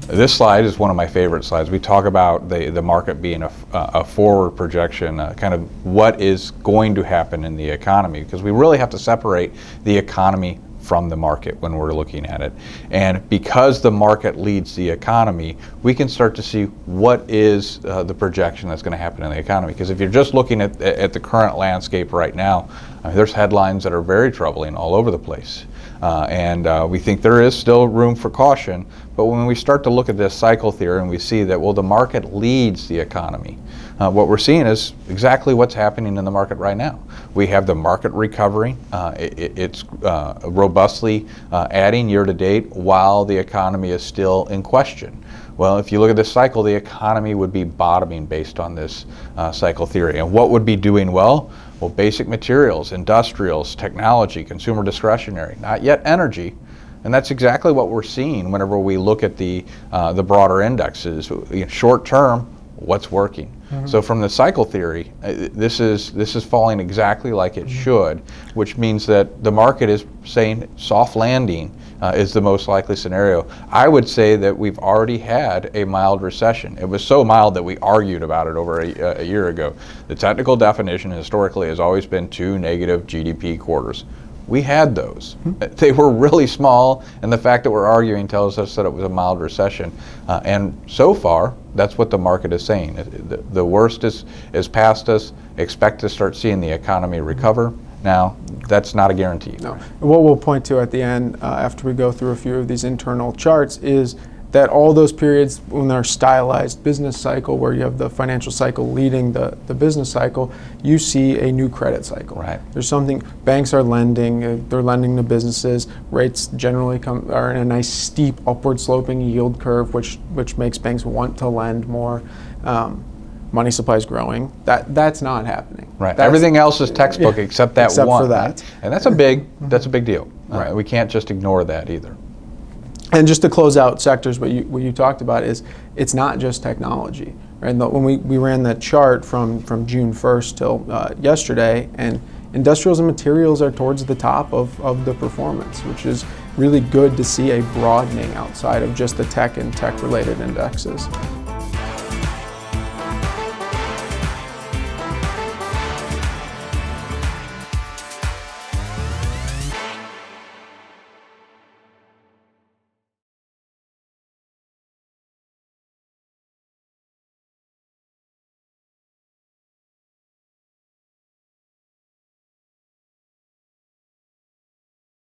This slide is one of my favorite slides. We talk about the market being a forward projection, kind of what is going to happen in the economy, because we really have to separate the economy from the market when we're looking at it. And because the market leads the economy, we can start to see what is the projection that's going to happen in the economy. Because if you're just looking at the current landscape right now, there's headlines that are very troubling all over the place. And we think there is still room for caution, but when we start to look at this cycle theory and we see that, well, the market leads the economy, what we're seeing is exactly what's happening in the market right now. We have the market recovering. It's robustly adding year to date while the economy is still in question. Well, if you look at this cycle, the economy would be bottoming based on this cycle theory. And what would be doing well? Well, basic materials, industrials, technology, consumer discretionary, not yet energy. And that's exactly what we're seeing whenever we look at the broader indexes. Short term, what's working? Mm-hmm. So from the cycle theory, this is falling exactly like it should, which means that the market is saying soft landing is the most likely scenario. I would say that we've already had a mild recession. It was so mild that we argued about it over a year ago. The technical definition historically has always been 2 negative GDP quarters. We had those. They were really small, and the fact that we're arguing tells us that it was a mild recession. And so far, that's what the market is saying. The worst is past us. Expect to start seeing the economy recover. Now, that's not a guarantee. No. What we'll point to at the end, after we go through a few of these internal charts, is that all those periods when they're stylized business cycle, where you have the financial cycle leading the business cycle, you see a new credit cycle. Right. There's something, banks are lending, they're lending to businesses, rates generally are in a nice steep upward sloping yield curve, which makes banks want to lend more. Money supply is growing. That's not happening. Right. Everything else is textbook except that except one. For that. And that's a big deal. Right. We can't just ignore that either. And just to close out sectors, what you talked about is it's not just technology, right? And when we ran that chart from June 1st till yesterday, and industrials and materials are towards the top of the performance, which is really good to see a broadening outside of just the tech and tech-related indexes.